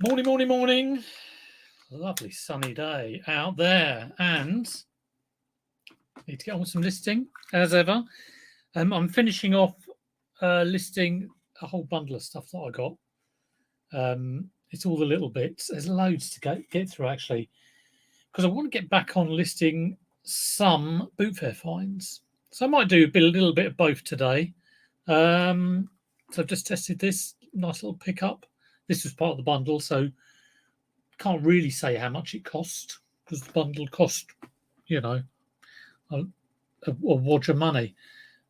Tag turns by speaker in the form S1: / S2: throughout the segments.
S1: Morning, morning, morning. Lovely sunny day out there, and need to get on with some listing as ever. I'm finishing off listing a whole bundle of stuff that I got. It's all the little bits. There's loads to get through actually, because I want to get back on listing some boot fair finds. So I might do a little bit of both today. So I've just tested this nice little pickup. This was part of the bundle, so can't really say how much it cost because the bundle cost, a wad of money.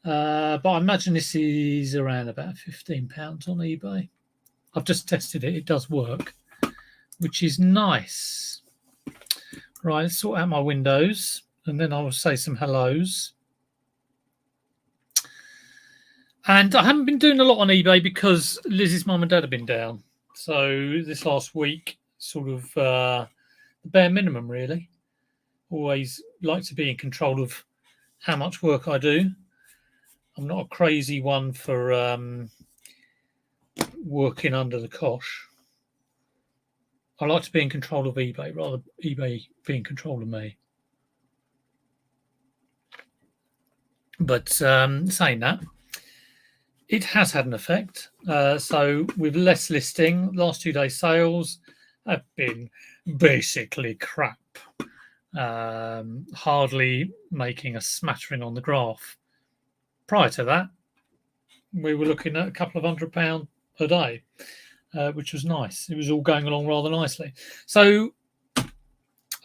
S1: But I imagine this is around about £15 on eBay. I've just tested it. It does work, which is nice. Right, let's sort out my windows, and then I'll say some hellos. And I haven't been doing a lot on eBay because Liz's mum and dad have been down. So this last week, sort of the bare minimum, really. Always like to be in control of how much work I do. I'm not a crazy one for working under the cosh. I like to be in control of eBay rather than eBay be in control of me. But saying that, it has had an effect. So with less listing, last 2 days sales have been basically crap. Hardly making a smattering on the graph. Prior to that, we were looking at a couple of £100 a day, which was nice. It was all going along rather nicely. So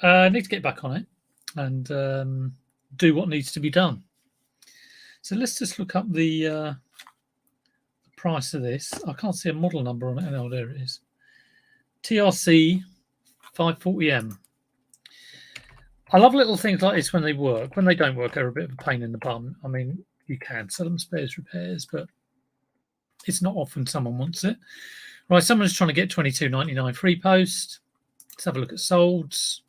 S1: I need to get back on it and do what needs to be done. So let's just look up the price of this. I can't see a model number on it. Oh, there it is. TRC 540M. I love little things like this when they work. When they don't work, they're a bit of a pain in the bum. I mean, you can sell them spares repairs, but it's not often someone wants it. Right, someone's trying to get $22.99 free post. Let's have a look at solds.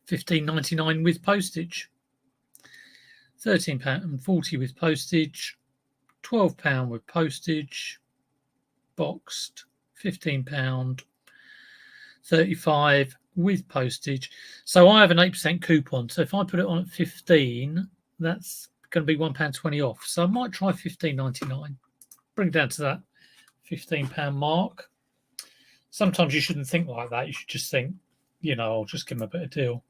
S1: $15.99 with postage. £13.40 with postage. £12 with postage. Boxed. £15.35 with postage. So I have an 8% coupon. So if I put it on at 15, that's going to be £1.20 off. So I might try £15.99. Bring it down to that £15 mark. Sometimes you shouldn't think like that. You should just think, I'll just give them a bit of deal.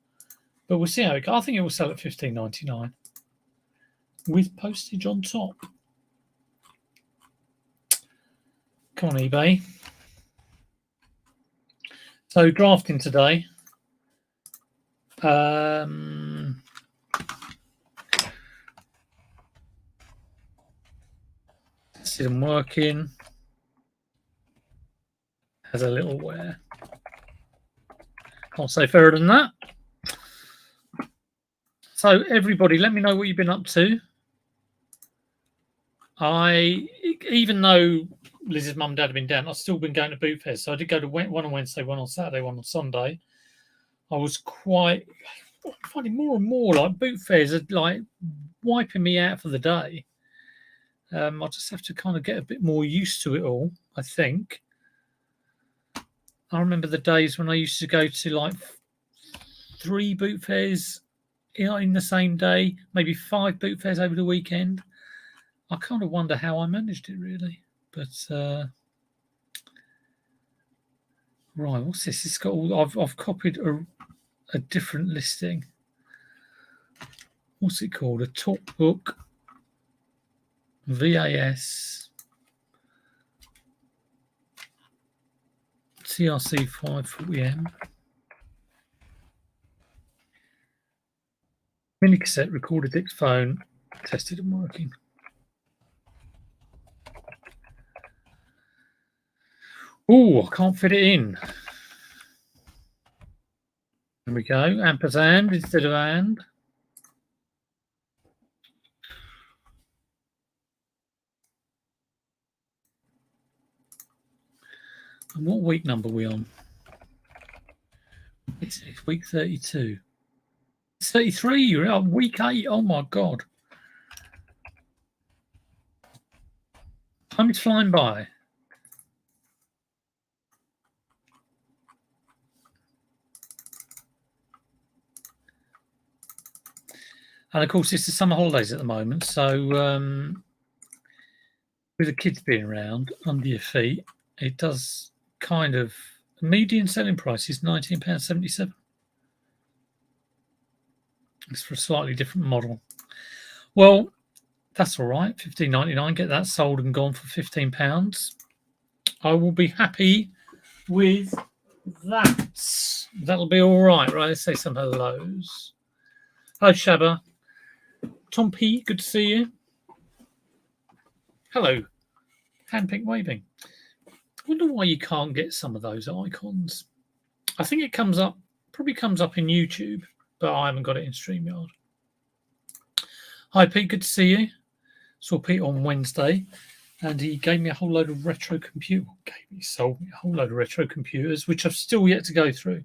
S1: But we'll see how it goes. I think it will sell at £15.99 with postage on top. Come on, eBay. So drafting today. See them working. Has a little wear. Can't say fairer than that. So everybody, let me know what you've been up to. Even though Liz's mum and dad have been down, I've still been going to boot fairs. So I did go to one on Wednesday, one on Saturday, one on Sunday. I was finding more and more like boot fairs are like wiping me out for the day. I'll just have to kind of get a bit more used to it all, I think. I remember the days when I used to go to like 3 boot fairs in the same day, maybe 5 boot fairs over the weekend. I kind of wonder how I managed it, really. But right, what's this? It's got all. I've copied a different listing. What's it called? A talkbook. VAS. TRC 540M. Mini cassette, recorded dictaphone, tested and working. Oh, I can't fit it in. There we go. Ampersand instead of and. And what week number are we on? It's week 32. It's 33. You're on week 8. Oh my God. Time is flying by. And of course, it's the summer holidays at the moment, so with the kids being around under your feet, it does kind of. The median selling price is £19.77. It's for a slightly different model. Well, that's all right. £15.99. Get that sold and gone for £15. I will be happy with that. That'll be all right. Right, let's say some hellos. Hello, Shabba. Tom P, good to see you. Hello. Handpick waving. I wonder why you can't get some of those icons. I think it probably comes up in YouTube, but I haven't got it in StreamYard. Hi, Pete. Good to see you. Saw Pete on Wednesday, and he gave me a whole load of retro sold me a whole load of retro computers, which I've still yet to go through.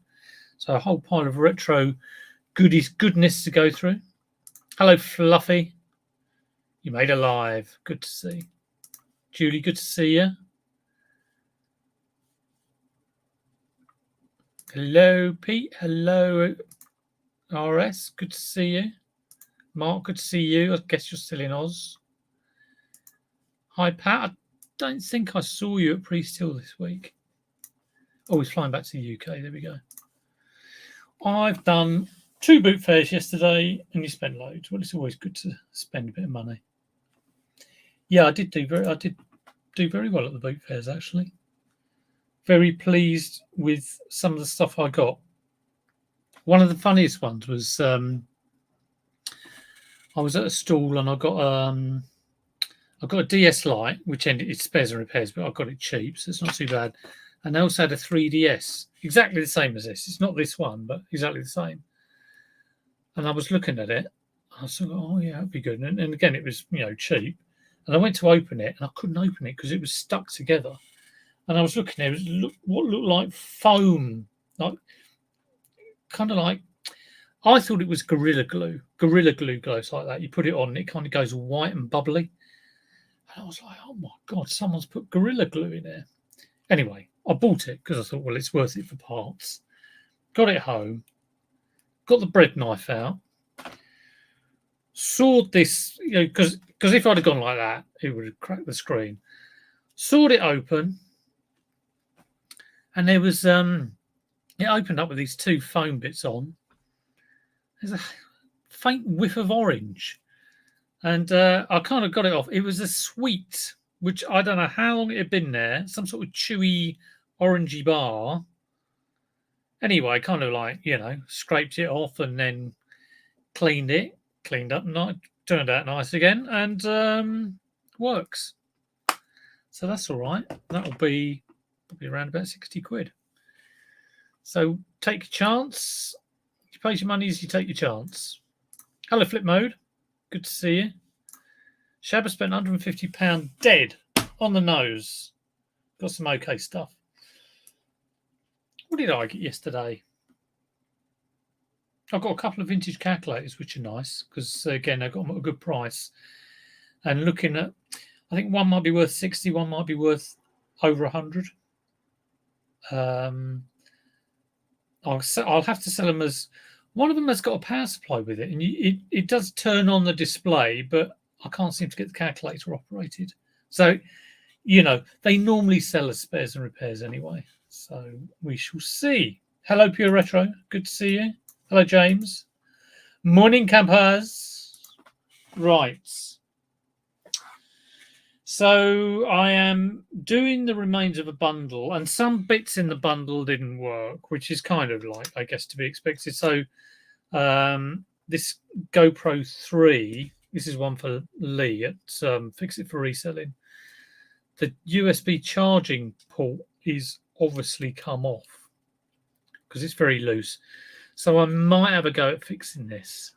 S1: So a whole pile of retro goodness to go through. Hello, Fluffy. You made a live. Good to see. Julie, good to see you. Hello, Pete. Hello, RS. Good to see you. Mark, good to see you. I guess you're still in Oz. Hi, Pat. I don't think I saw you at Pre-Still this week. Oh, he's flying back to the UK. There we go. I've done 2 boot fairs yesterday, and you spent loads. Well, it's always good to spend a bit of money. Yeah, I did do very well at the boot fairs, actually. Very pleased with some of the stuff I got. One of the funniest ones was I was at a stall and I got a DS Lite, which ended its spares and repairs, but I got it cheap, so it's not too bad. And I also had a 3DS, exactly the same as this. It's not this one, but exactly the same. And I was looking at it. I was like, oh yeah, that'd be good. And again, it was cheap. And I went to open it, and I couldn't open it because it was stuck together. And I was looking at it, what looked like foam, like kind of like. I thought it was Gorilla Glue. Gorilla Glue goes like that. You put it on, and it kind of goes white and bubbly. And I was like, oh my God, someone's put Gorilla Glue in there. Anyway, I bought it because I thought, well, it's worth it for parts. Got it home, got the bread knife out, sawed this, because if I'd have gone like that, it would have cracked the screen. Sawed it open, and there was, it opened up with these 2 foam bits on. There's a faint whiff of orange. And I kind of got it off. It was a sweet, which I don't know how long it had been there, some sort of chewy, orangey bar. Anyway, kind of like, scraped it off and then cleaned up, and turned out nice again, and works. So that's all right. That'll be probably around about 60 quid. So take a chance. You pay your money as you take your chance. Hello, Flip Mode. Good to see you. Shabba spent £150 dead on the nose. Got some okay stuff. What did I get yesterday? I've got a couple of vintage calculators, which are nice because, again, I got them at a good price. And looking at, I think one might be worth 60, one might be worth over 100. I'll have to sell them as. One of them has got a power supply with it, and it does turn on the display, but I can't seem to get the calculator operated. So, they normally sell as spares and repairs anyway. So we shall see. Hello, Pure Retro. Good to see you. Hello, James. Morning, campers. Right. So I am doing the remains of a bundle, and some bits in the bundle didn't work, which is kind of like, I guess, to be expected. So this GoPro 3, this is one for Lee at Fix It for Reselling. The USB charging port is obviously come off because it's very loose. So I might have a go at fixing this.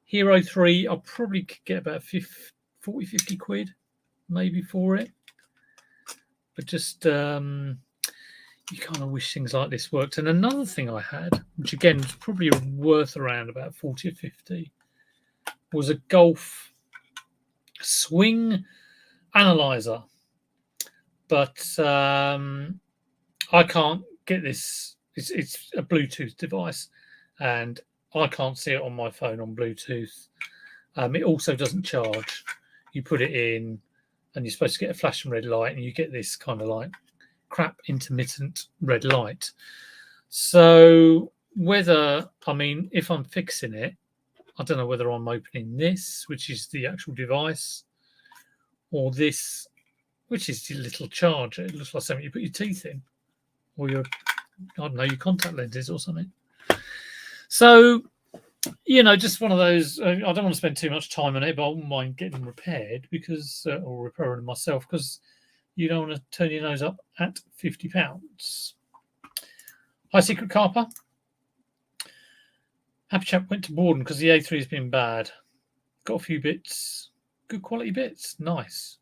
S1: Hero 3, I'll probably get about 40, 50 quid maybe for it. But just, you kind of wish things like this worked. And another thing I had, which again is probably worth around about 40 or 50, was a golf swing analyzer. But I can't get this. It's a Bluetooth device, and I can't see it on my phone on Bluetooth. It also doesn't charge. You put it in, and you're supposed to get a flashing red light, and you get this kind of like crap intermittent red light. So whether, I mean, if I'm fixing it, I don't know whether I'm opening this, which is the actual device, or this, which is the little charger. It looks like something you put your teeth in, or your, I don't know, your contact lenses or something. So, just one of those. I don't want to spend too much time on it, but I wouldn't mind getting them repaired or repairing them myself, because you don't want to turn your nose up at £50. Hi, Secret Carper. Happy chap went to Borden because the A3 has been bad. Got a few bits, good quality bits. Nice.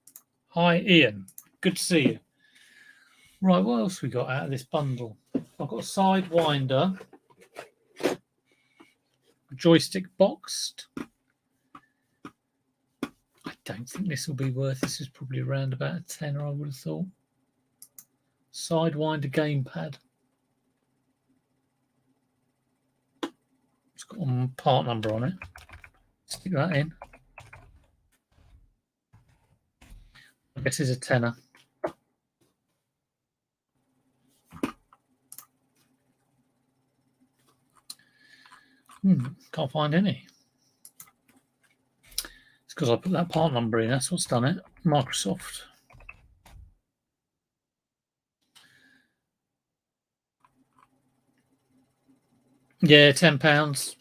S1: Hi, Ian. Good to see you. Right, what else we got out of this bundle? I've got a Sidewinder joystick boxed. I don't think this will be worth. This is probably around about a tenner, I would have thought. Sidewinder gamepad. It's got a part number on it. Stick that in. I guess it's a tenner. Can't find any. It's because I put that part number in. That's what's done it. Microsoft. Yeah, £10.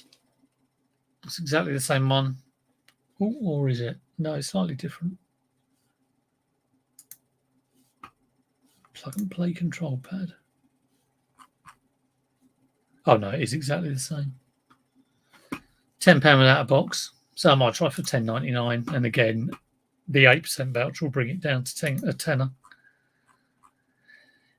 S1: It's exactly the same one. Ooh, or is it? No, it's slightly different. Plug and play control pad. Oh no, it is exactly the same. £10 without a box. So I might try for £10.99, and again, the 8% voucher will bring it down to a tenner.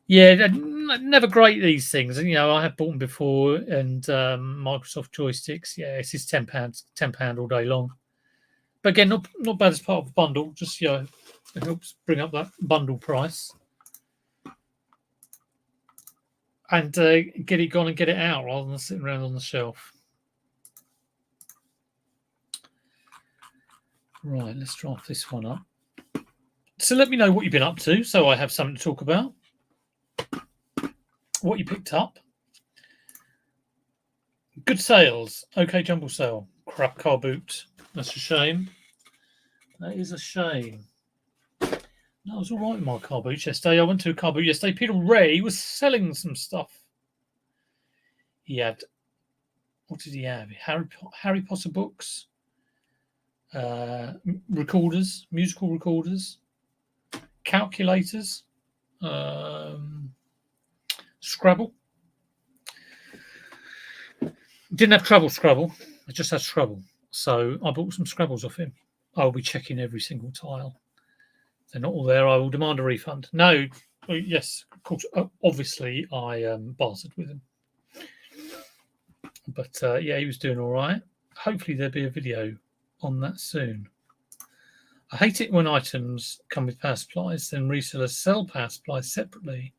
S1: Yeah, never great, these things. And I have bought them before, and Microsoft joysticks. Yeah, it's just £10 all day long. But again, not bad as part of the bundle. Just it helps bring up that bundle price, and get it gone and get it out rather than sitting around on the shelf. Right, let's draft this one up. So let me know what you've been up to, so I have something to talk about. What you picked up. Good sales. Okay, jumble sale. Crap car boot. That's a shame. That is a shame. No, I was all right with my car boot yesterday. I went to a car boot yesterday. Peter Ray was selling some stuff. He had, what did he have? Harry Potter books, recorders, musical recorders, calculators, Scrabble. Didn't have Trouble Scrabble. I just had Scrabble. So I bought some Scrabbles off him. I'll be checking every single tile. If they're not all there, I will demand a refund. No, yes, of course. Obviously, I bartered with him. But yeah, he was doing all right. Hopefully, there'll be a video on that soon. I hate it when items come with power supplies, then resellers sell power supplies separately.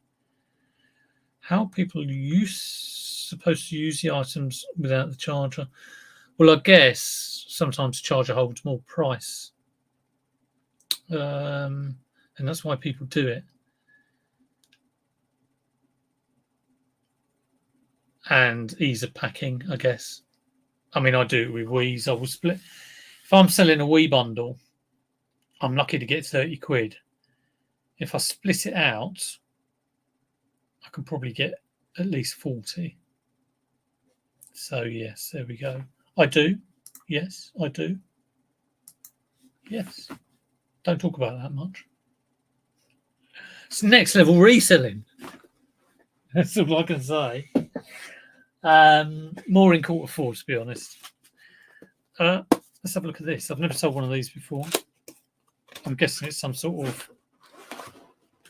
S1: How are people supposed to use the items without the charger? Well, I guess sometimes the charger holds more price. And that's why people do it. And ease of packing, I guess. I mean, I do it with Wii's. I will split. If I'm selling a Wii bundle, I'm lucky to get 30 quid. If I split it out, I can probably get at least 40. So, yes, there we go. I do. Yes, I do. Yes. Don't talk about that much. It's next level reselling. That's all I can say. More in quarter four, to be honest. Let's have a look at this. I've never sold one of these before. I'm guessing it's some sort of,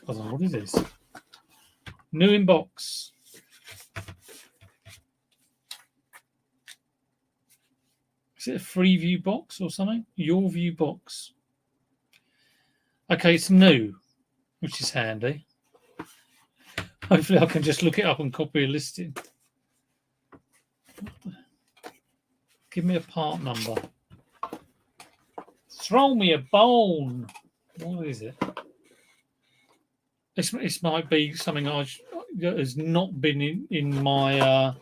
S1: I don't know, what is this? New in box. Is it a free view box or something? Your view box. Okay, it's new, which is handy. Hopefully I can just look it up and copy a listing. Give me a part number. Throw me a bone. What is it? This might be something that has not been in my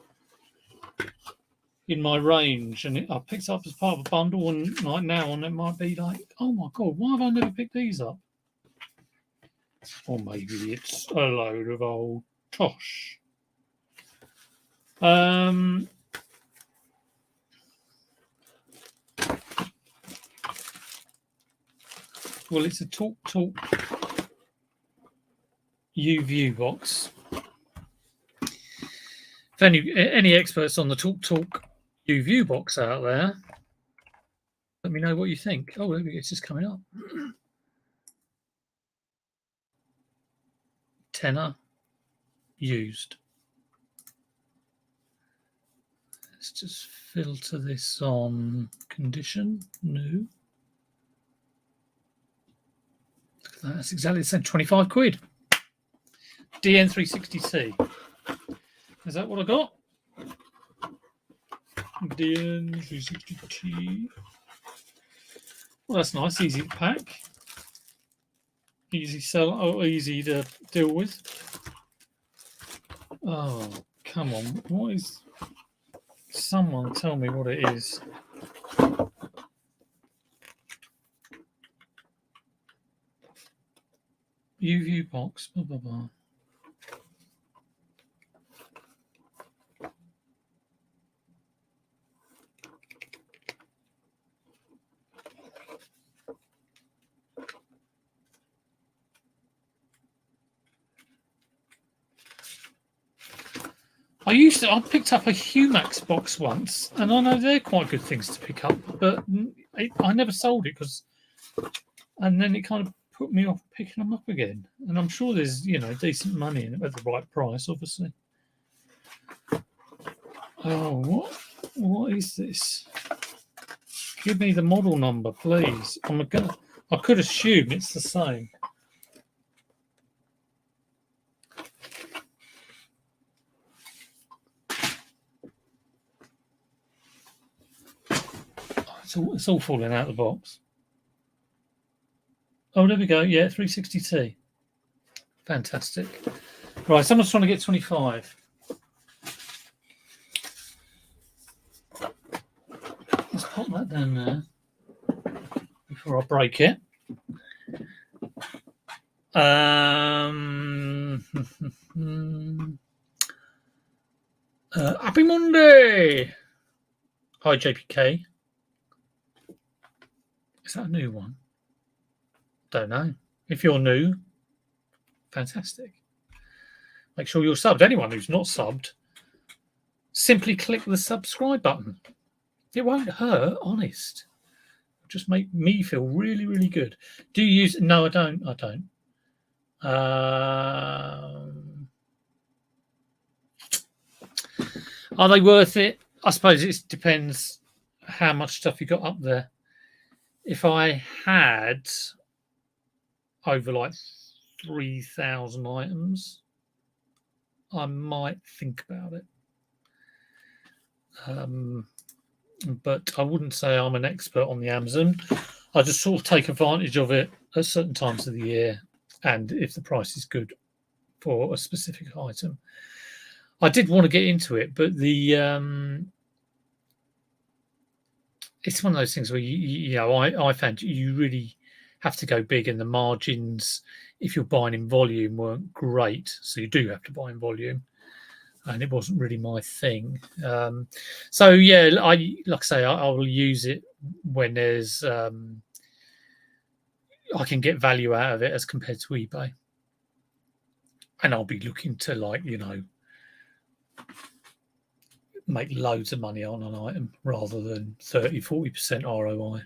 S1: range, and I picked up as part of a bundle, and like now, and it might be like, oh my god, why have I never picked these up? Or maybe it's a load of old tosh. Well, it's a Talk U-View box. If any experts on the Talk U-View box out there, let me know what you think. Oh, it's just coming up. Tenner used. Let's just filter this on condition. New. Look at that. That's exactly the same. 25 quid. DN360T. Is that what I got? DN360T. Well, that's nice. Easy to pack. Easy sell. Oh, easy to deal with. Oh, come on. What is... Someone tell me what it is. U-View box. Blah, blah, blah. I picked up a Humax box once, and I know they're quite good things to pick up, but I never sold it and then it kind of put me off picking them up again. And I'm sure there's, decent money in it at the right price, obviously. Oh, what is this? Give me the model number, please. I could assume it's the same. It's all falling out of the box. Oh, there we go. Yeah, 360T. Fantastic. Right, someone's trying to get 25. Let's pop that down there before I break it. Happy Monday. Hi, JPK. Is that a new one? Don't know. If you're new, fantastic. Make sure you're subbed. Anyone who's not subbed, simply click the subscribe button. It won't hurt, honest. It'll just make me feel really, really good. Do you use... No, I don't. Are they worth it? I suppose it depends how much stuff you got up there. If I had over like 3,000 items, I might think about it. But I wouldn't say I'm an expert on the Amazon. I just sort of take advantage of it at certain times of the year, and if the price is good for a specific item. I did want to get into it, but it's one of those things where I found you really have to go big, and the margins, if you're buying in volume, weren't great. So you do have to buy in volume, and it wasn't really my thing. So yeah, I will use it when there's I can get value out of it as compared to eBay, and I'll be looking to make loads of money on an item rather than 30-40% ROI.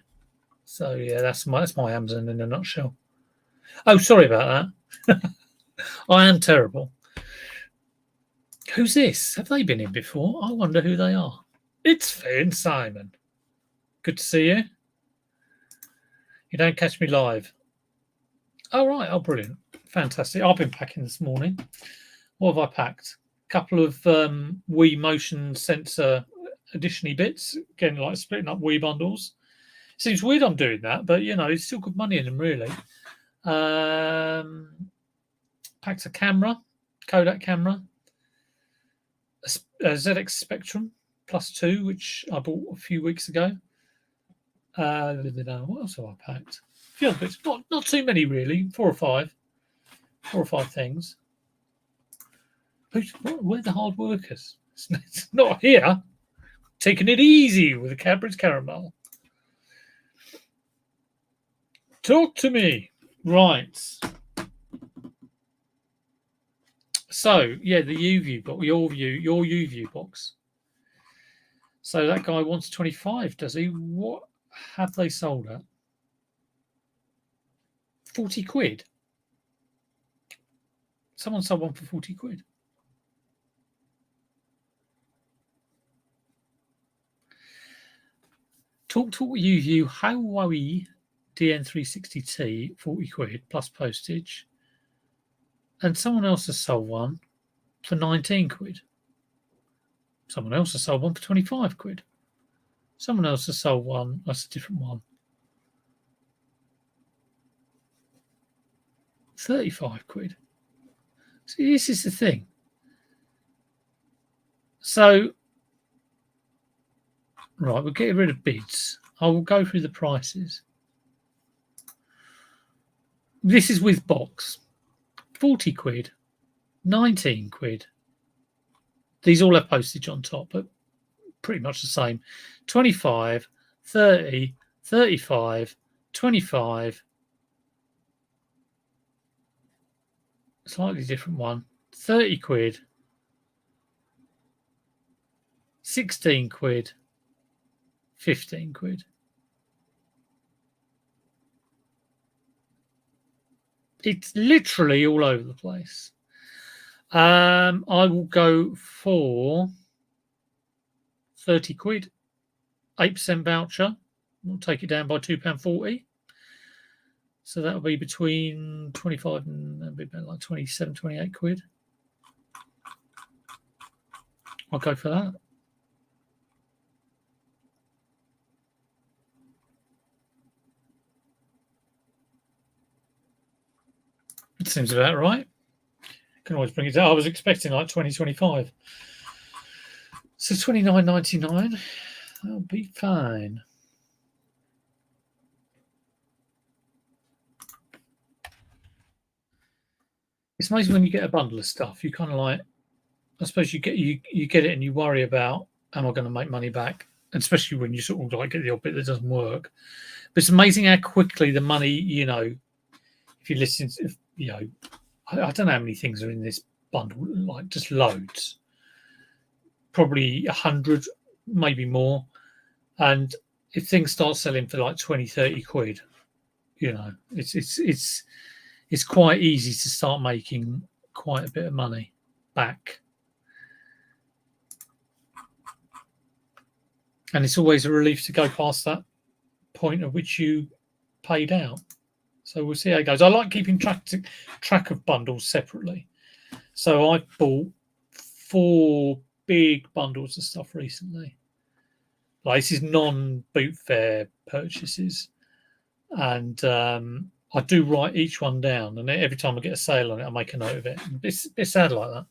S1: So yeah, that's my Amazon in a nutshell. Oh, sorry about that. I am terrible. Who's this? Have they been in before? I wonder who they are. It's Finn Simon. Good to see you. You don't catch me live. Oh, right. Oh, brilliant. Fantastic. I've been packing this morning. What have I packed? A couple of Wii motion sensor addition bits. Again, like splitting up Wii bundles. Seems weird I'm doing that, but it's still good money in them, really. Packed a camera, Kodak camera, a ZX Spectrum Plus 2, which I bought a few weeks ago. What else have I packed? A few other bits. Not too many, really. Four or five things. Where are the hard workers? It's not here. Taking it easy with a Cadbury's caramel. Talk to me. Right. So, yeah, the U-View box, your U-View box. So that guy wants 25, does he? What have they sold at? 40 quid. Someone sold one for 40 quid. Talk U-View Huawei DN360T, 40 quid plus postage. And someone else has sold one for 19 quid. Someone else has sold one for 25 quid. Someone else has sold one. That's a different one. 35 quid. See, this is the thing. So, right, we'll get rid of bids. I will go through the prices. This is with box. 40 quid. 19 quid. These all have postage on top, but pretty much the same. 25, 30, 35, 25. Slightly different one. 30 quid. 16 quid. 15 quid. It's literally all over the place. I will go for 30 quid. 8% voucher. We'll take it down by £2.40. So that'll be between 25 and that'll be about like 27, 28 quid. I'll go for that. It seems about right. Can always bring it down. I was expecting like 20, 25. So 29.99. That'll be fine. It's amazing when you get a bundle of stuff. You kind of like, I suppose you get it and you worry about, am I going to make money back? And especially when you sort of like get the odd bit that doesn't work. But it's amazing how quickly the money, if you listen to, I don't know how many things are in this bundle, like just loads. Probably 100, maybe more. And if things start selling for like 20, 30 quid, it's quite easy to start making quite a bit of money back. And it's always a relief to go past that point at which you paid out. So we'll see how it goes. I like keeping track of bundles separately. So I bought 4 big bundles of stuff recently. Like, this is non-boot fair purchases. And I do write each one down. And every time I get a sale on it, I make a note of it. It's sad like that.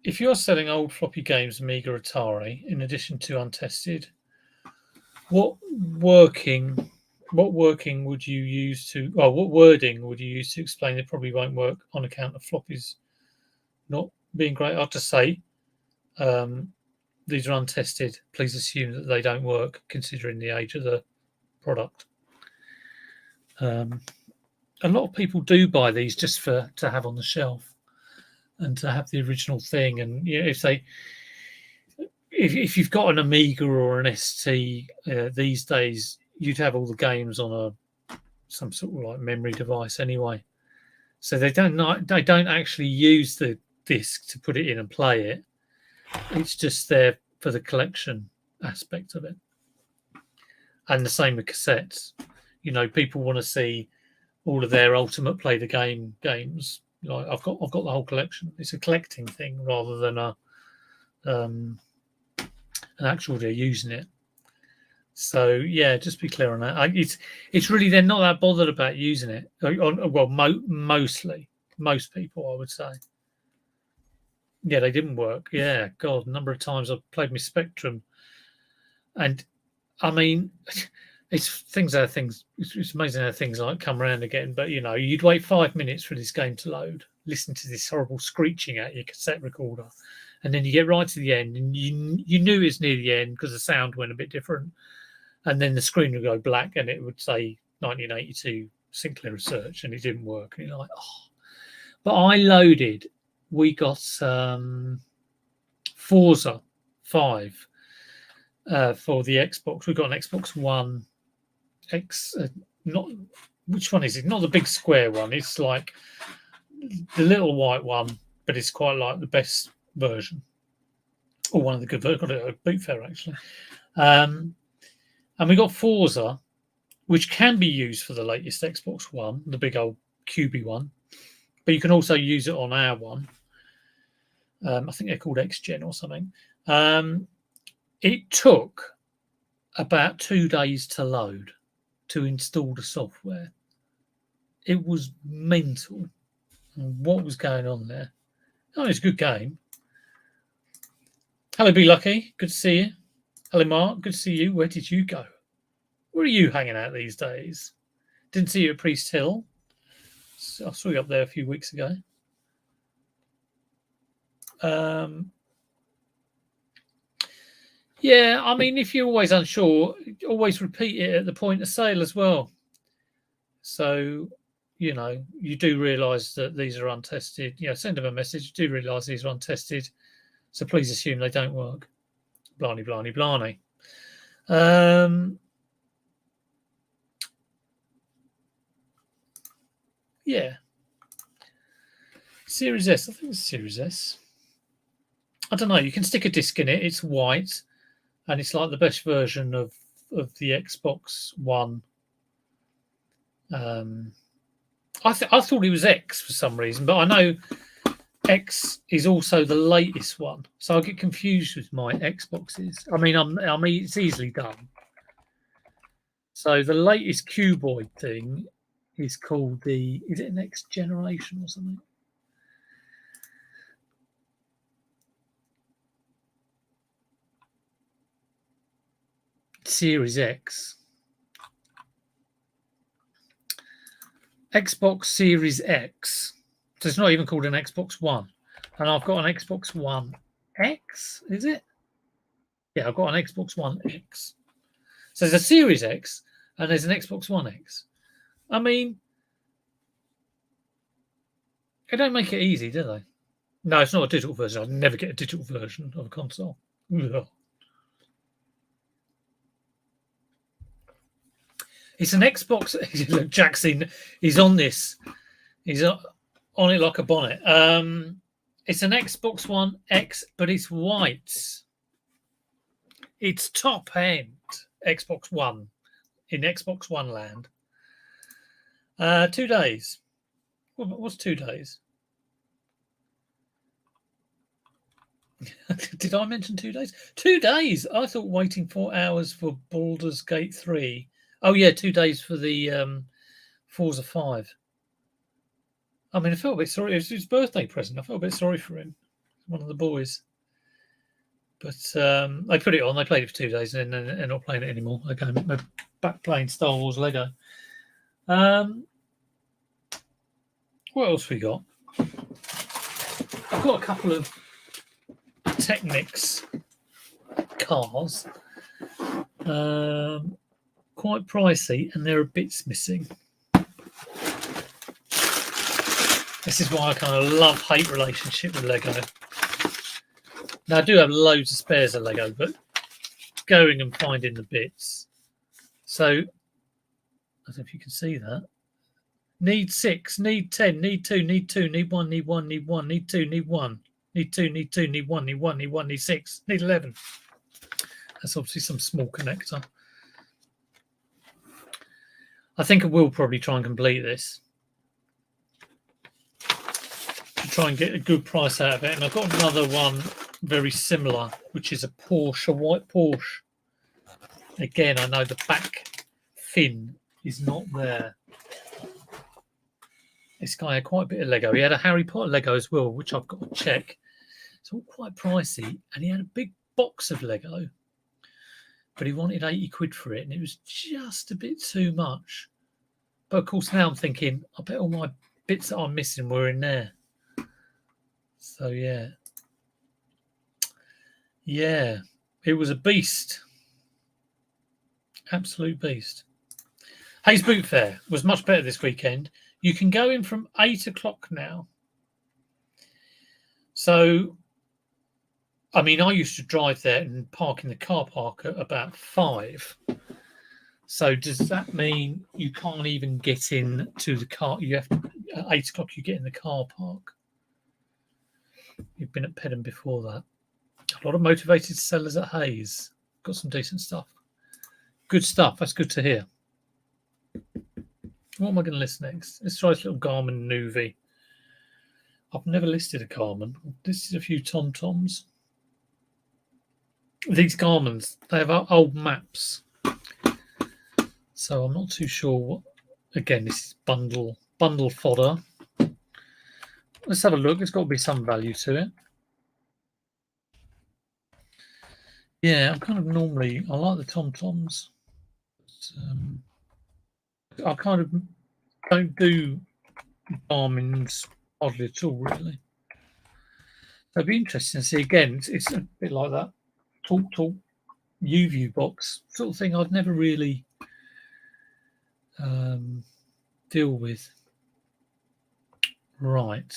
S1: If you're selling old floppy games, Amiga, Atari, in addition to untested, what wording would you use to explain it probably won't work on account of floppies not being great? I'll just say these are untested. Please assume that they don't work considering the age of the product. A lot of people do buy these just to have on the shelf and to have the original thing. And if you've got an Amiga or an ST these days, you'd have all the games on some sort of like memory device anyway. So they don't actually use the disc to put it in and play it. It's just there for the collection aspect of it. And the same with cassettes. People want to see all of their Ultimate Play the Game games. Like I've got the whole collection. It's a collecting thing rather than an actual they're using it. So yeah, just be clear on that. It's really they're not that bothered about using it. Well, mostly most people, I would say. Yeah, they didn't work. Yeah, God, a number of times I've played my Spectrum, and I mean, it's amazing how things like come around again. But you'd wait 5 minutes for this game to load, listen to this horrible screeching at your cassette recorder, and then you get right to the end, and you knew it's near the end because the sound went a bit different, and then the screen would go black, and it would say 1982 Sinclair Research, and it didn't work. And you're like, oh. But I loaded. We got Forza 5 for the Xbox. We got an Xbox One X. Not which one is it? Not the big square one. It's like the little white one, but it's quite like the best version, or one of the good versions. Got it at a boot fair actually. And we got Forza, which can be used for the latest Xbox One, the big old cubey one, but you can also use it on our one. I think they're called X-Gen or something. It took about 2 days to load, to install the software. It was mental. What was going on there? Oh, it's a good game. Hello, Be Lucky. Good to see you. Hello, Mark. Good to see you. Where did you go? Where are you hanging out these days? Didn't see you at Priest Hill. I saw you up there a few weeks ago. Yeah, I mean, if you're always unsure, always repeat it at the point of sale as well. So, you do realise that these are untested. Send them a message. You do realise these are untested. So please assume they don't work. Blarney, blarney, blarney. Yeah. Series S. I think it's Series S. I don't know. You can stick a disc in it. It's white, and it's like the best version of the Xbox One. I thought it was X for some reason, but I know X is also the latest one, so I get confused with my Xboxes. I mean, it's easily done. So the latest cuboid thing is called is it Next Generation or something? Series X. Xbox Series X. So it's not even called an Xbox One. And I've got an Xbox One X, is it? Yeah, I've got an Xbox One X. So there's a Series X and there's an Xbox One X. I mean, they don't make it easy, do they? No, it's not a digital version. I'll never get a digital version of a console. Ugh. It's an Xbox. Look, Jackson, he's on this. He's on it like a bonnet. It's an Xbox One X, but it's white. It's top end Xbox One in Xbox One land. 2 days. What's 2 days? Did I mention 2 days? 2 days. I thought waiting 4 hours for Baldur's Gate 3. Oh yeah, 2 days for the Forza 5. I mean, I felt a bit sorry. It was his birthday present. I felt a bit sorry for him. One of the boys. But they put it on. They played it for 2 days, and then they're not playing it anymore. They're back playing Star Wars Lego. What else we got? I've got a couple of Technics cars. Quite pricey, and there are bits missing. This is why I kind of love-hate relationship with Lego. Now, I do have loads of spares of Lego, but going and finding the bits. So, I don't know if you can see that. Need 6, need 10, need 2, need 2, need 1, need 1, need 1, need 2, need 1, need 2, need 2, need 1, need 1, need 1, need 6, need 11. That's obviously some small connector. I think I will probably try and complete this to try and get a good price out of it. And I've got another one very similar, which is a Porsche, a white Porsche. Again, I know the back fin is not there. This guy had quite a bit of Lego. He had a Harry Potter Lego as well, which I've got to check. It's all quite pricey. And he had a big box of Lego, but he wanted 80 quid for it. And it was just a bit too much. But of course, now I'm thinking, I bet all my bits that I'm missing were in there. So, yeah. Yeah, it was a beast. Absolute beast. Hayes Boot Fair was much better this weekend. You can go in from 8 o'clock now. So, I mean, I used to drive there and park in the car park at about 5. So does that mean you can't even get in to the car? You have to, at 8 o'clock you get in the car park. You've been at Pedham before that. A lot of motivated sellers at Hayes. Got some decent stuff. Good stuff. That's good to hear. What am I going to list next? Let's try this little Garmin Nuvi. I've never listed a Garmin. This is a few Tom-Toms. These Garmins, they have old maps. So I'm not too sure what. Again, this is bundle fodder. Let's have a look. There's got to be some value to it. Yeah, I'm kind of normally, I like the Tom-Toms. I kind of don't do Garmin's hardly at all, really. So it'd be interesting to see again. It's a bit like that talk U-View box sort of thing. I'd never really deal with. Right.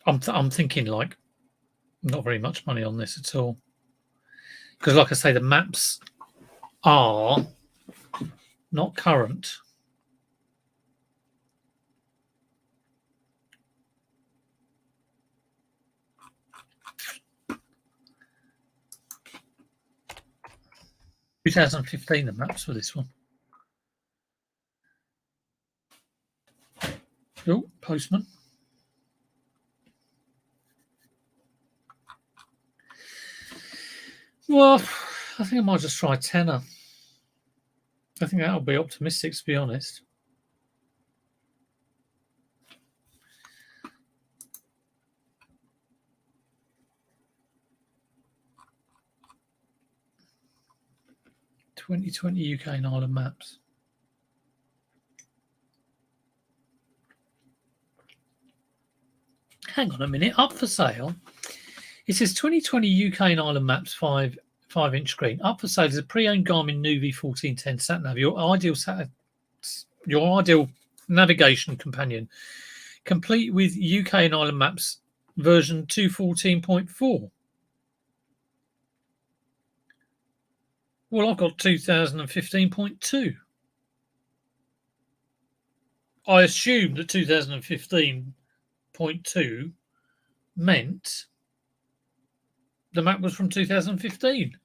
S1: I'm thinking like not very much money on this at all, because like I say, the maps are not current. (2015) the maps for this one. Oh, postman. Well, I think I might just try tenner. I think that'll be optimistic, to be honest. (2020) UK and Ireland maps. Hang on a minute. Up for sale. It says 2020 UK and Ireland maps 5-inch screen. Up for sale is a pre-owned Garmin Nuvi 1410 sat nav. Your ideal navigation companion, complete with UK and Ireland maps version 214.4. Well, I've got 2015.2. I assumed that 2015.2 meant the map was from 2015.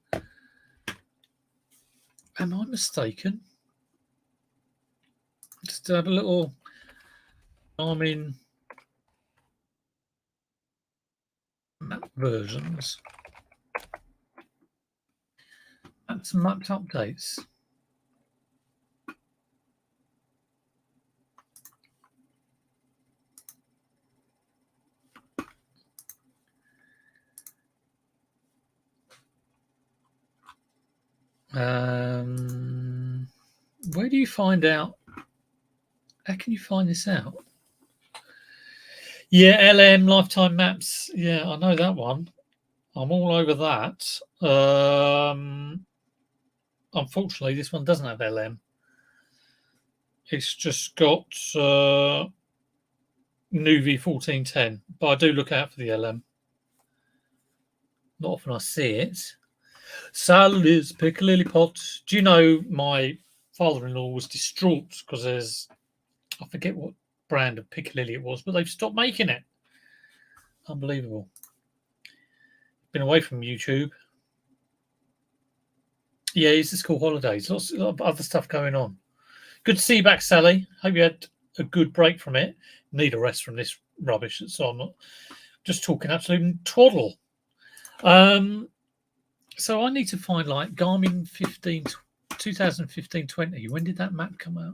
S1: Am I mistaken? Just to have a little Garmin map versions. Maps and mapped updates. Where do you find out? How can you find this out? Yeah, LM lifetime maps. Yeah, I know that one. I'm all over that. Unfortunately, this one doesn't have LM. It's just got Nuvi 1410, but I do look out for the LM. Not often I see it. Sally's Piccalilli pot. Do you know my father-in-law was distraught because there's, I forget what brand of Piccalilli it was, but they've stopped making it. Unbelievable. Been away from YouTube. Yeah, it's the school holidays. Lots of other stuff going on. Good to see you back, Sally. Hope you had a good break from it. Need a rest from this rubbish, so I'm not just talking absolute twaddle. So I need to find like Garmin 2015-20. When did that map come out?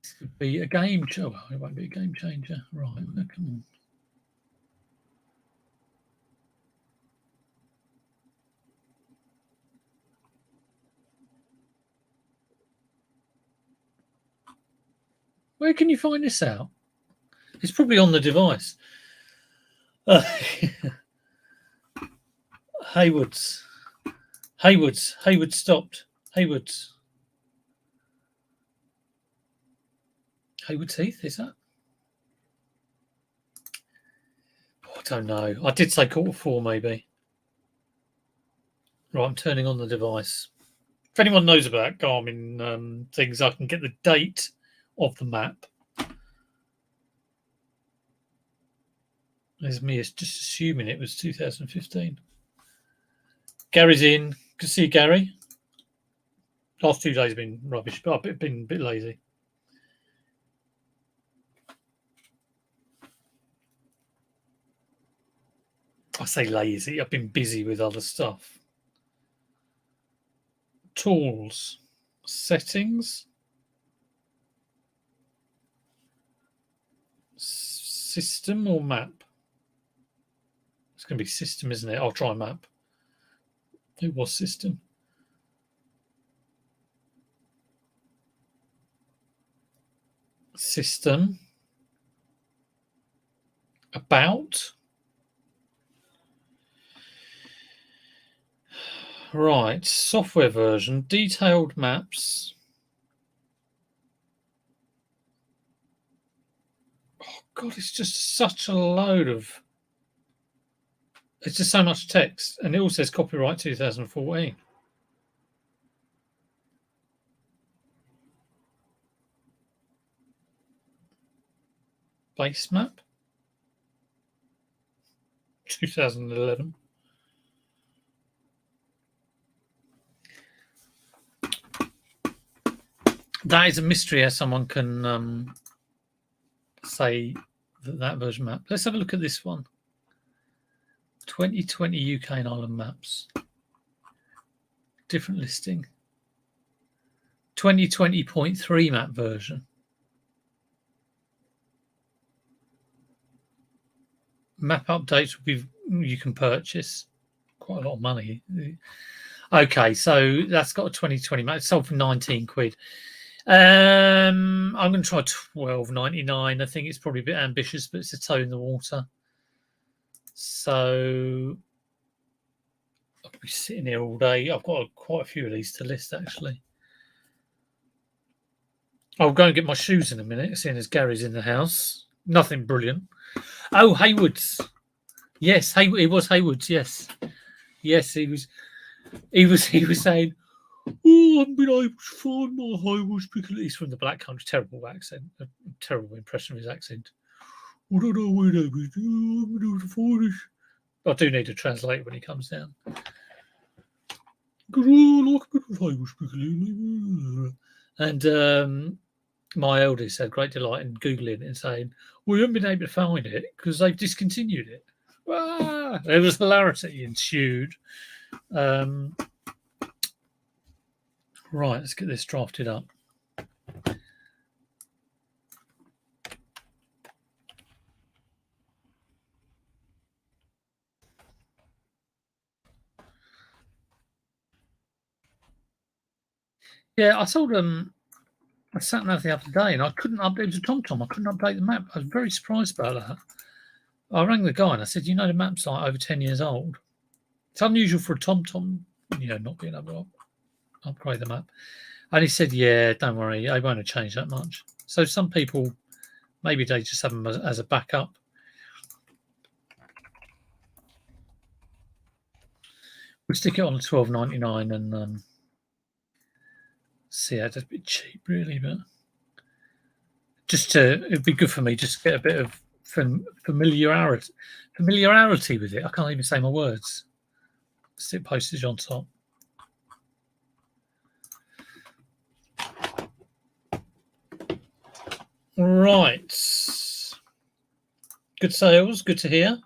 S1: This could be a game changer. Oh, it won't be a game changer. Right, come on. Where can you find this out? It's probably on the device. Haywards. Haywards stopped. Haywards Heath, is that? Oh, I don't know. I did say 4:15 maybe. Right, I'm turning on the device. If anyone knows about Garmin things, I can get the date of the map. There's me just assuming it was 2015. Gary's in. Good to see you, Gary. Last 2 days have been rubbish, but I've been a bit lazy. I say lazy. I've been busy with other stuff. Tools. Settings. System or map? It's going to be system, isn't it? I'll try map. It was system. System. About. Right. Software version. Detailed maps. Oh, God, it's just such a load of... It's just so much text. And it all says copyright 2014. Base map. 2011. That is a mystery how someone can say that version map. Let's have a look at this one. 2020 UK and Ireland maps. Different listing. 2020.3 map version. Map updates will be you can purchase. Quite a lot of money. Okay, so that's got a 2020 map. It's sold for 19 quid. I'm going to try 12.99. I think it's probably a bit ambitious, but it's a toe in the water. So I'll be sitting here all day. I've got quite a few of these to list, actually. I'll go and get my shoes in a minute, seeing as Gary's in the house. Nothing brilliant. Oh, Haywards. Yes, it was Haywards. Yes, he was. He was saying, "Oh, I haven't been able to find my Haywards because he's from the Black Country." Terrible accent. A terrible impression of his accent. I don't know where they be. I'm going to find it. I do need to translate when he comes down. And my eldest had great delight in Googling it and saying, we haven't been able to find it because they've discontinued it. Ah, there was hilarity ensued. Right, let's get this drafted up. Yeah, I sold a sat nav the other day and I couldn't update. It was a TomTom. I couldn't update the map. I was very surprised about that. I rang the guy and I said, you know, the map's like over 10 years old. It's unusual for a TomTom, not being able to upgrade the map. And he said, yeah, don't worry, I won't have changed that much. So some people, maybe they just have them as a backup. We'll stick it on $12.99 and See, that's a bit cheap, really, but it'd be good for me just to get a bit of familiarity with it. I can't even say my words. Stick postage on top. Right. Good sales. Good to hear.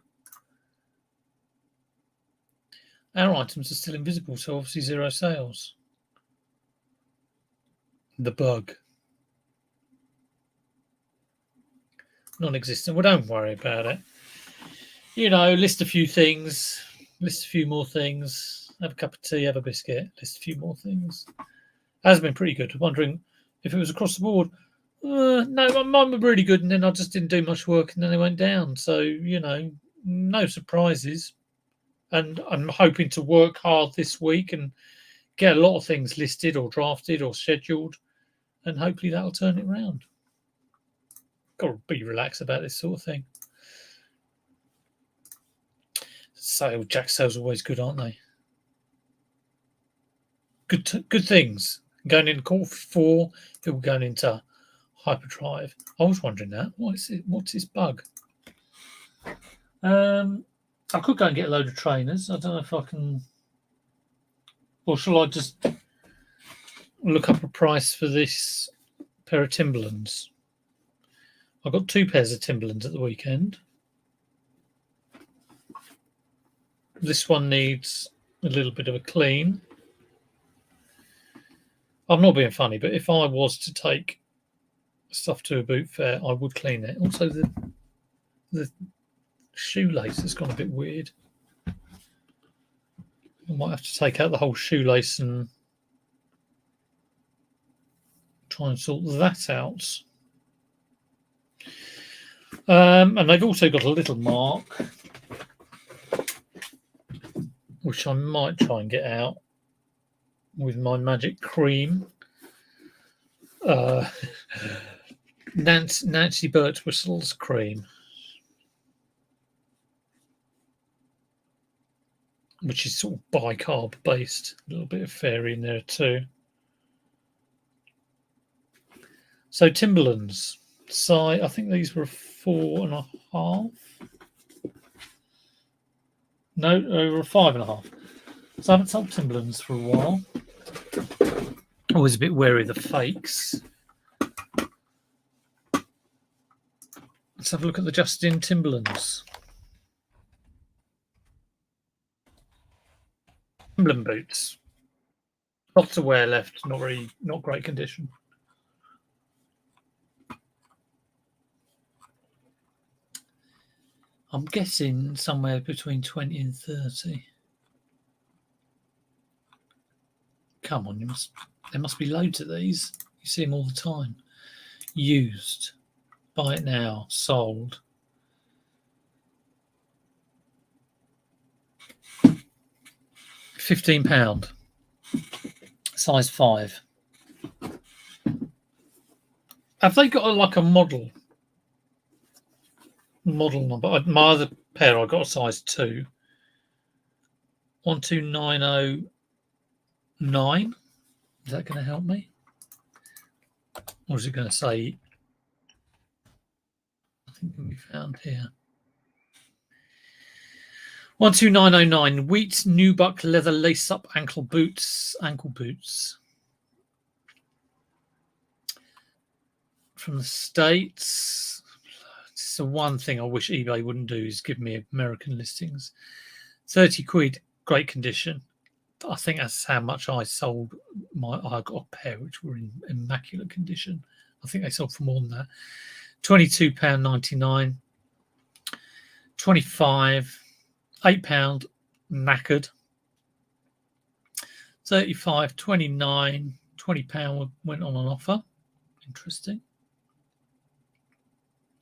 S1: Our items are still invisible, so obviously 0 sales. The bug. Non-existent. Well, don't worry about it. List a few things. List a few more things. Have a cup of tea, have a biscuit. List a few more things. Has been pretty good. Wondering if it was across the board. No, mine were really good, and then I just didn't do much work, and then they went down. So, no surprises. And I'm hoping to work hard this week and get a lot of things listed or drafted or scheduled, and hopefully that'll turn it around. Got to be relaxed about this sort of thing. Jack sales are always good, aren't they? Good things. Going into quarter 4, people going into hyperdrive. I was wondering that. What's this bug? I could go and get a load of trainers. I don't know if I can, or shall I just look up a price for this pair of Timberlands? I got 2 pairs of Timberlands at the weekend. This one needs a little bit of a clean. I'm not being funny, but if I was to take stuff to a boot fair, I would clean it. Also, the shoelace has gone a bit weird. I might have to take out the whole shoelace and try and sort that out. And they've also got a little mark, which I might try and get out with my magic cream. Nancy Birchwhistle's cream, which is sort of bicarb based. A little bit of fairy in there too. So Timberlands, size, I think these were 4.5. No, they were 5.5. So I haven't sold Timberlands for a while. Always a bit wary of the fakes. Let's have a look at the Justin Timberlands. Timberland boots. Lots of wear left. Not great condition. I'm guessing somewhere between 20 and 30. Come on, there must be loads of these. You see them all the time. Used. Buy it now. Sold. £15. Size 5. Have they got a model number? My other pair, I got a size 2. 12909. Is that going to help me? Or is it going to say? I think it can be found here. 12909. Wheat nubuck leather lace-up ankle boots. From the States. It's the one thing I wish eBay wouldn't do is give me American listings. 30 quid, great condition. I think that's how much I sold I got a pair which were in immaculate condition. I think they sold for more than that. £22.99. 25, £8 knackered. 35, 29, £20 went on an offer. Interesting.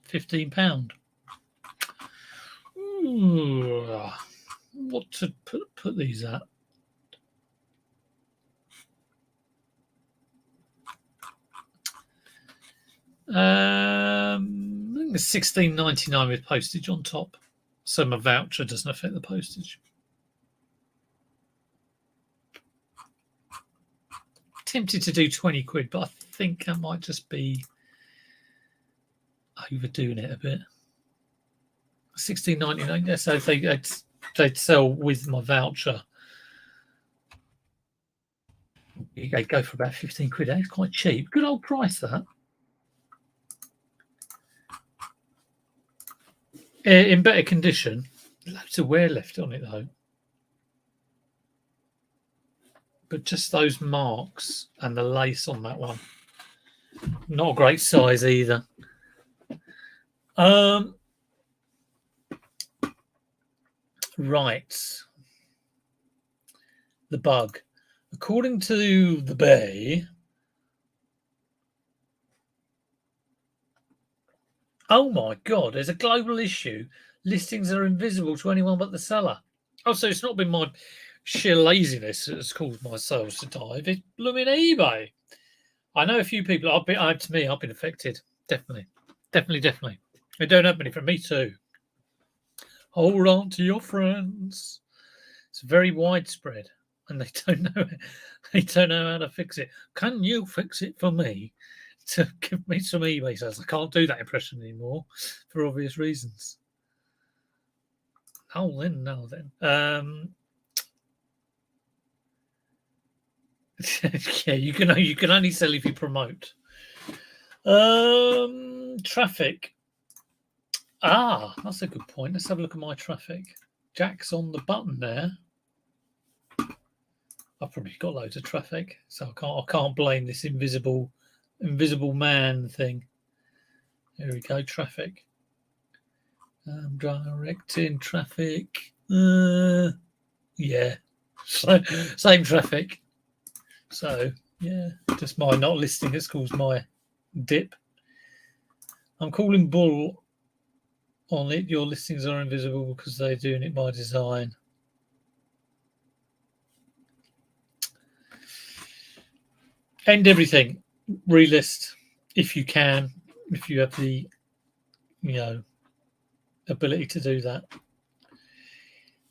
S1: £15. Ooh, what to put these at? I think it's $16.99 with postage on top. So my voucher doesn't affect the postage. tempted to do 20 quid, but I think that might just be overdoing it a bit. 16.99. Yeah, so they'd sell with my voucher. They'd go for about 15 quid. That's quite cheap. Good old price, that. In better condition. Loads of wear left on it, though. But just those marks and the lace on that one. Not a great size either. Right. The bug. According to the Bay, oh my God, there's a global issue. Listings are invisible to anyone but the seller. Oh, so it's not been my sheer laziness that's caused my sales to dive. It's blooming eBay. I know a few people. I've been affected. Definitely. It don't happen for me too. Hold on to your friends. It's very widespread, and they don't know. They don't know how to fix it. Can you fix it for me? To give me some eBay sales. I can't do that impression anymore for obvious reasons. Oh, then. Yeah, you can only sell if you promote. Traffic. That's a good point. Let's have a look at my traffic. Jack's on the button there. I've probably got loads of traffic, so I can't blame this invisible man thing. Here we go, traffic. Directing traffic. Yeah, same traffic. So yeah, just my not listing has caused my dip. I'm calling bull on it. Your listings are invisible because they're doing it by design. End everything. Relist if you can, if you have the ability to do that.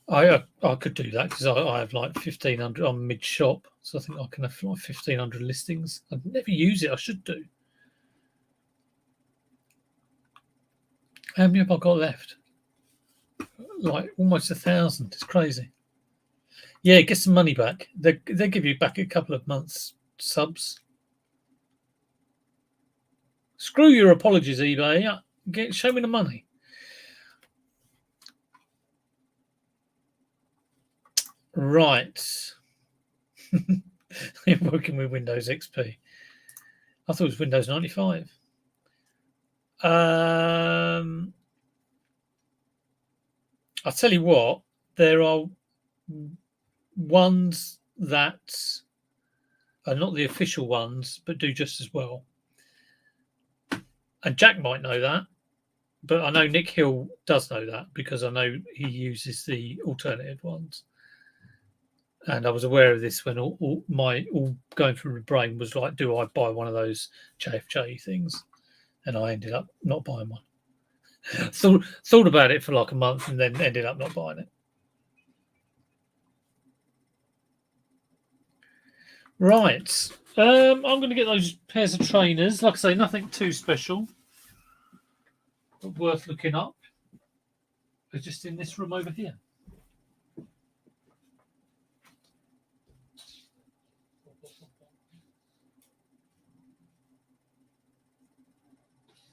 S1: I could do that because I have like 1,500 on mid shop, so I think I can have like 1,500 listings. I'd never use it. I should do. How many have I got left? Like almost 1,000. It's crazy. Yeah, get some money back. They give you back a couple of months subs. Screw your apologies, eBay. Show me the money. Right. I'm working with Windows XP. I thought it was Windows 95. I'll tell you what, there are ones that are not the official ones, but do just as well. And Jack might know that, but I know Nick Hill does know that because I know he uses the alternative ones. And I was aware of this when all going through the brain was like, do I buy one of those JFJ things? And I ended up not buying one. Thought about it for like a month and then ended up not buying it. Right. I'm going to get those pairs of trainers. Like I say, nothing too special, but worth looking up. They're just in this room over here.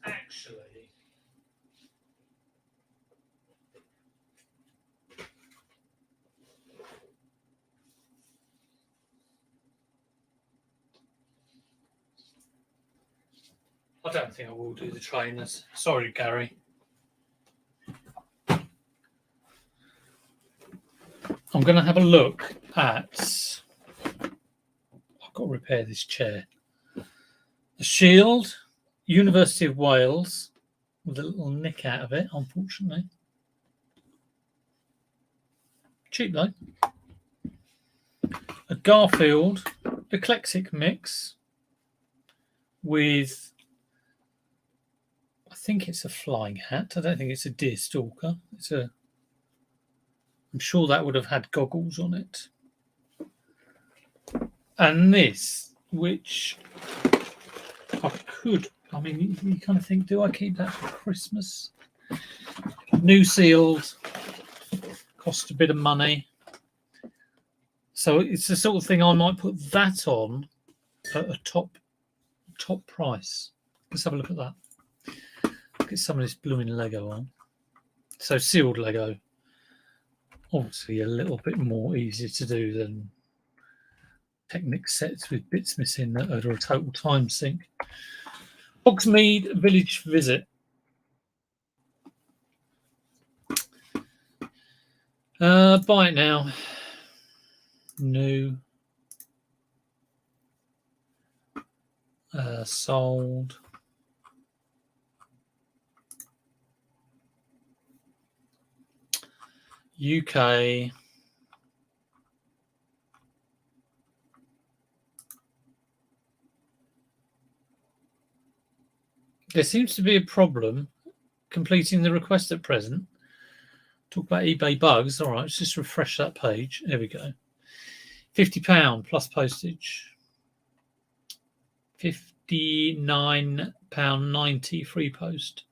S1: Actually, I don't think I will do the trainers. Sorry, Gary. I'm going to have a look at... I've got to repair this chair. The Shield, University of Wales, with a little nick out of it, unfortunately. Cheap though. A Garfield eclectic mix with, I think it's a flying hat. I don't think it's a deer stalker. I'm sure that would have had goggles on it. And this which I could. I mean, you kind of think, do I keep that for Christmas? New sealed, cost a bit of money. So it's the sort of thing I might put that on at a top price. Let's have a look at that. Get some of this blooming Lego on. So sealed Lego, obviously a little bit more easy to do than Technic sets with bits missing that are a total time sink. Hogsmeade Village Visit. Buy it now. New. Sold. UK. There seems to be a problem completing the request at present. Talk about eBay bugs. All right, let's just refresh that page. There we go. £50 plus postage. £59.90 free post.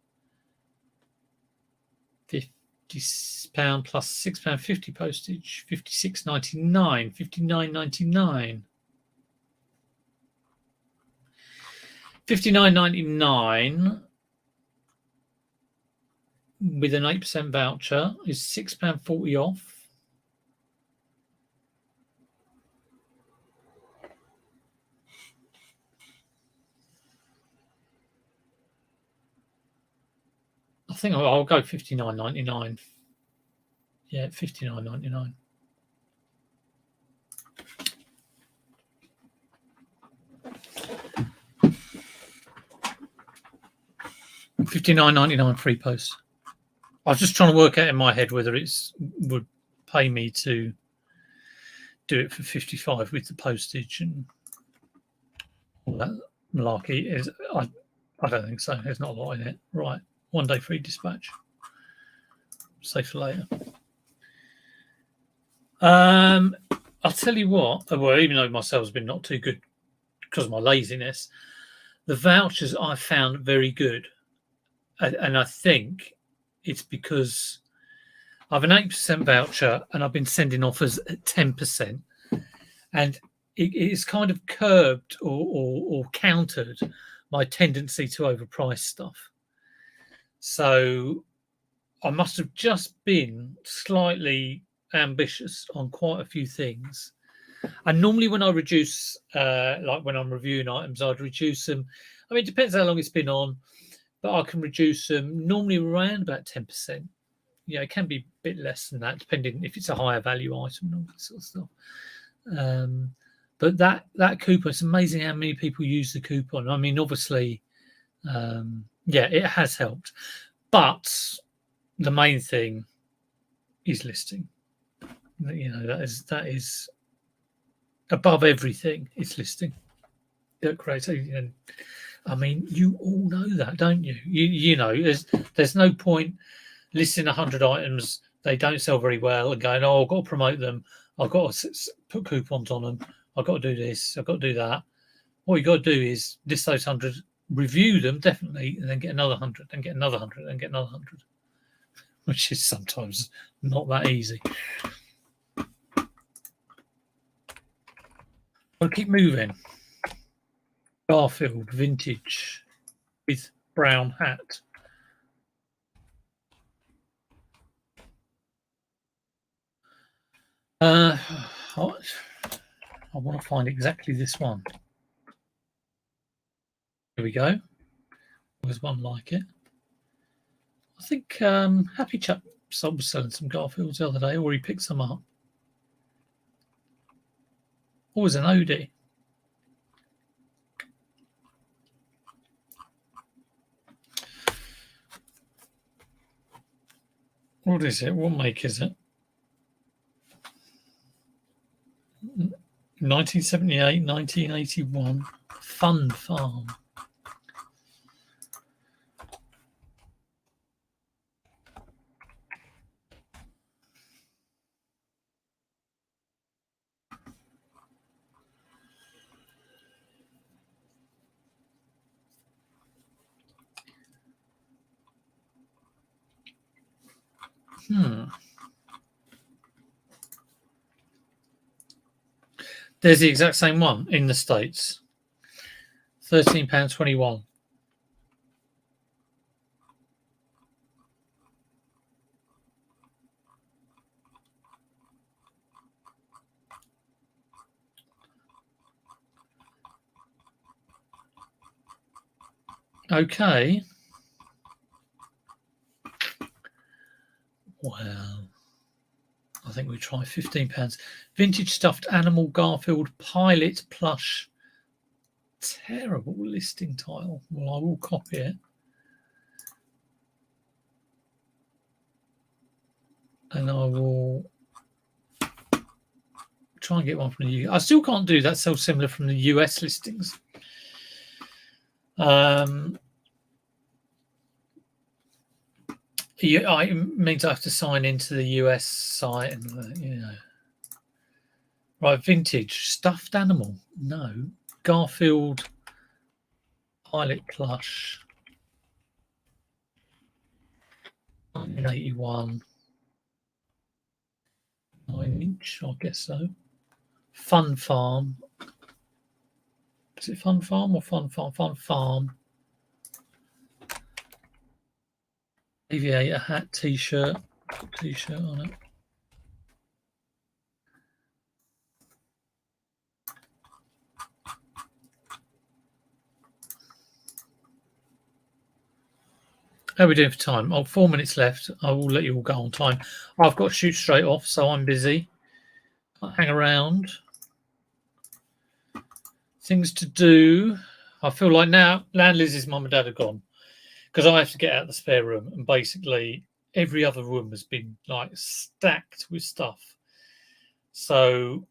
S1: £50 plus £6.50 postage. £56.99. £59.99. £59.99 with an 8% voucher is £6.40 off. I think I'll go £59.99. Yeah, £59.99. £59.99 free post. I was just trying to work out in my head whether it's would pay me to do it for 55 with the postage and all that malarkey. Is I don't think so. There's not a lot in it. Right, 1 day free dispatch. Save for later. I'll tell you what. Well, even though my sales have been not too good because of my laziness, the vouchers I found very good, and I think it's because I have an 8% voucher and I've been sending offers at 10%, and it's kind of curbed or countered my tendency to overprice stuff. So I must have just been slightly ambitious on quite a few things. And normally when I reduce, like when I'm reviewing items, I'd reduce them. I mean, it depends how long it's been on, but I can reduce them normally around about 10%. Yeah, it can be a bit less than that, depending if it's a higher value item and all that sort of stuff. But that coupon, it's amazing how many people use the coupon. I mean, obviously, yeah, it has helped. But the main thing is listing. You know, that is above everything. It's listing. That creates. I mean, you all know that, don't you? You know, there's no point listing 100 items they don't sell very well and going, oh, I've got to promote them. I've got to put coupons on them. I've got to do this. I've got to do that. What you got to do is list those 100, review them definitely, and then get another 100, and get another 100, and get another 100, which is sometimes not that easy. I'll keep moving. Garfield vintage with brown hat. I want to find exactly this one. Here we go. There's one like it. I think Happy Chap was selling some Garfields the other day, or he picked some up. Always an Odie. What is it? What make is it? 1978, 1981. Fun Farm. There's the exact same one in the States. £13.21. Okay. Well, I think we try £15. Vintage stuffed animal Garfield Pilot plush. Terrible listing title. Well, I will copy it. And I will try and get one from the UK. I still can't do that so similar from the US listings. It means I have to sign into the US site and Right, vintage stuffed animal. No, Garfield Pilot plush. 1981. 9-inch, I guess so. Fun Farm. Is it Fun Farm or Fun Farm? Fun Farm. Aviator hat, t-shirt on it. How are we doing for time? 4 minutes left. I will let you all go on time. I've got to shoot straight off, so I'm busy. I'll hang around. Things to do. I feel like now Liz's mum and dad are gone because I have to get out of the spare room, and basically every other room has been like stacked with stuff. So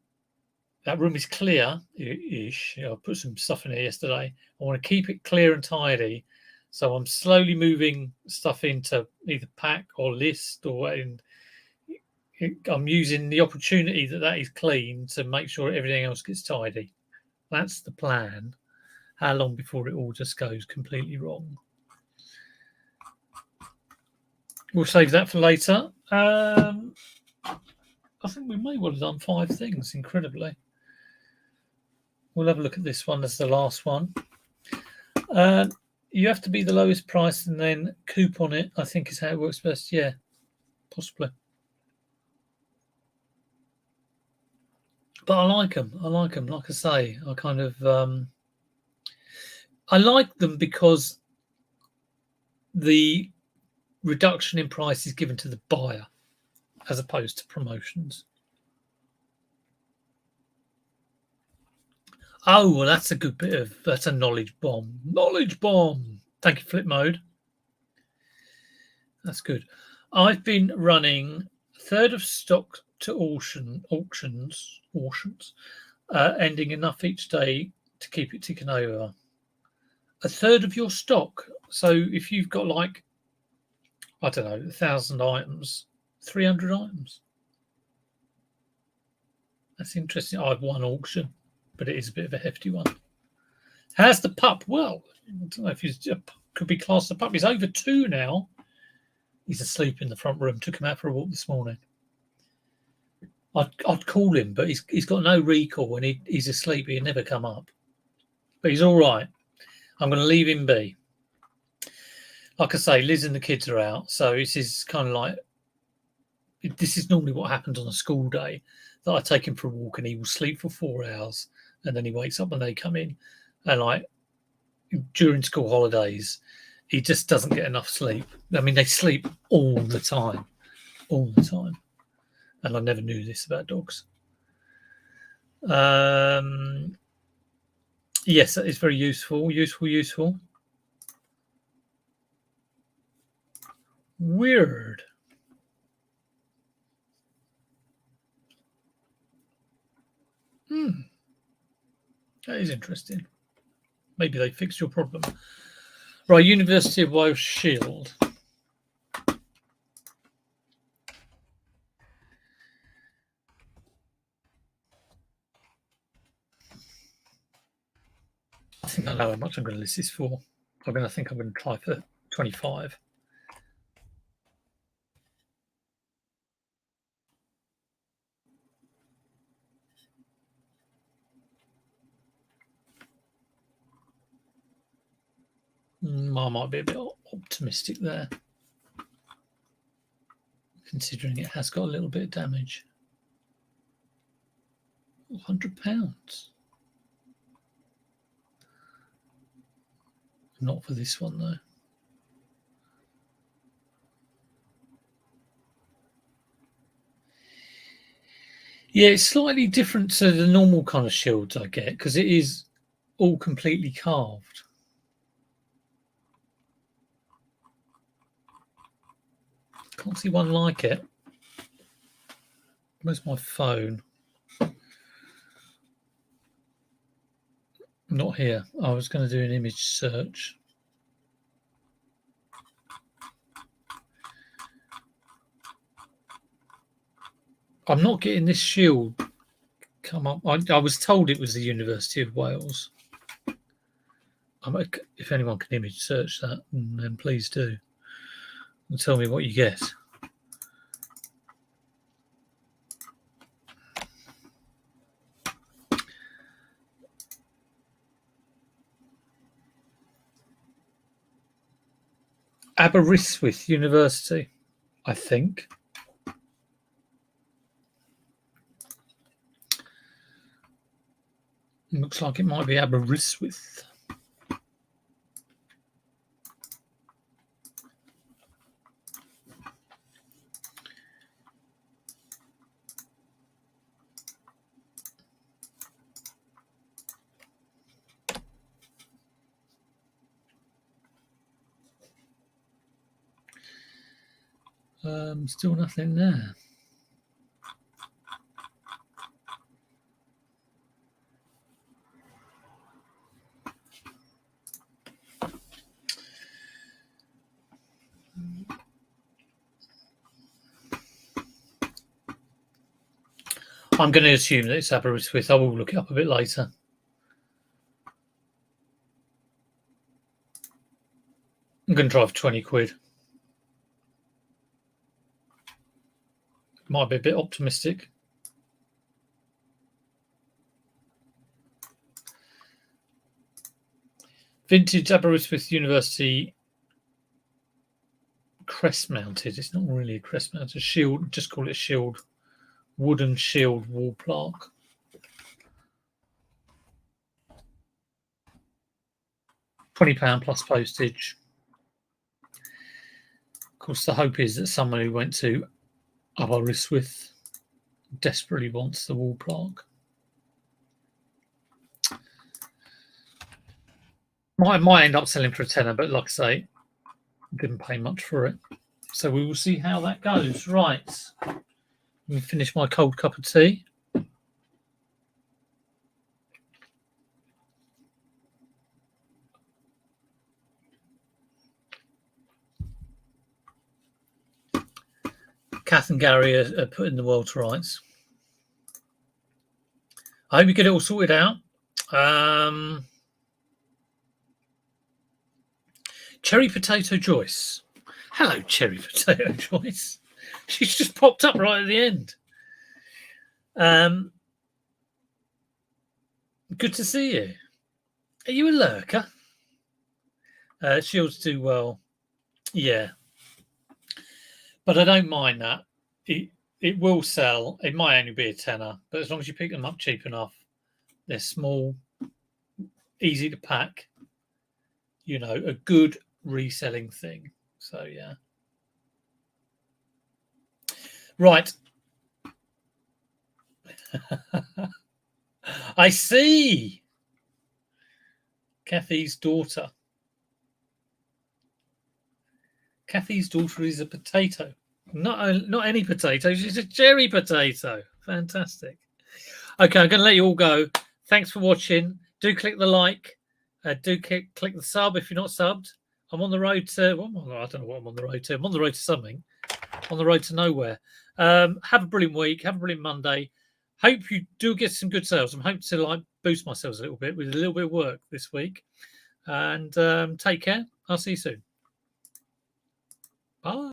S1: that room is clear-ish. I put some stuff in there yesterday. I want to keep it clear and tidy. So I'm slowly moving stuff into either pack or list, I'm using the opportunity that is clean to make sure everything else gets tidy. That's the plan. How long before it all just goes completely wrong? We'll save that for later. I think we may well have done 5 things, incredibly. We'll have a look at this one as the last one. You have to be the lowest price and then coupon it, I think is how it works best. Yeah, possibly. But I like them. Like I say, I kind of... I like them because the reduction in price is given to the buyer as opposed to promotions. Oh, well, that's a good bit of... That's a knowledge bomb. Knowledge bomb. Thank you, Flip Mode. That's good. I've been running a third of stock to auctions, ending enough each day to keep it ticking over. A third of your stock. So if you've got like, I don't know, 1,000 items, 300 items. That's interesting. I've won auction, but it is a bit of a hefty one. How's the pup? Well, I don't know if he's could be classed a pup. He's over 2 now. He's asleep in the front room. Took him out for a walk this morning. I'd call him, but he's got no recall and he's asleep. He'll never come up. But he's all right. I'm going to leave him be. Like I say, Liz and the kids are out, so this is kind of like, this is normally what happens on a school day, that I take him for a walk and he will sleep for 4 hours and then he wakes up when they come in. And like during school holidays, he just doesn't get enough sleep. I mean, they sleep all the time. And I never knew this about dogs. Yes, that is very useful. Weird. That is interesting. Maybe they fixed your problem. Right, University of Wales Shield. I think I know how much I'm going to list this for. I think I'm going to try for 25. I might be a bit optimistic there, considering it has got a little bit of damage. £100. Not for this one though. Yeah, it's slightly different to the normal kind of shields I get because it is all completely carved. Can't see one like it. Where's my phone? Not here. I was going to do an image search. I'm not getting this shield come up. I was told it was the University of Wales. If anyone can image search that, then please do. And tell me what you get. Aberystwyth University, I think. Looks like it might be Aberystwyth. Still nothing there. I'm going to assume that it's Aberystwyth. I will look it up a bit later. I'm going to try for 20 quid. Might be a bit optimistic. Vintage Aberystwyth University crest mounted. It's not really a crest mounted shield. Just call it shield. Wooden shield wall plaque. £20 plus postage. Of course, the hope is that someone who went to Aberystwyth desperately wants the wall plaque. Might end up selling for a tenner, but like I say, didn't pay much for it. So we will see how that goes. Right. Let me finish my cold cup of tea. Kath and Gary are putting the world to rights. I hope you get it all sorted out. Cherry Potato Joyce. Hello, Cherry Potato Joyce. She's just popped up right at the end. Good to see you. Are you a lurker? Shields do well. Yeah. But I don't mind that. It will sell. It might only be a tenner, but as long as you pick them up cheap enough, they're small, easy to pack, you know, a good reselling thing. So, yeah. Right. I see. Kathy's daughter. Kathy's daughter is a potato. Not any potato. She's a cherry potato. Fantastic. Okay, I'm going to let you all go. Thanks for watching. Do click the like. Do click the sub if you're not subbed. I'm on the road to... Well, I don't know what I'm on the road to. I'm on the road to something. On the road to nowhere. Have a brilliant week. Have a brilliant Monday. Hope you do get some good sales. I'm hoping to boost myself a little bit with a little bit of work this week. And take care. I'll see you soon. Bye.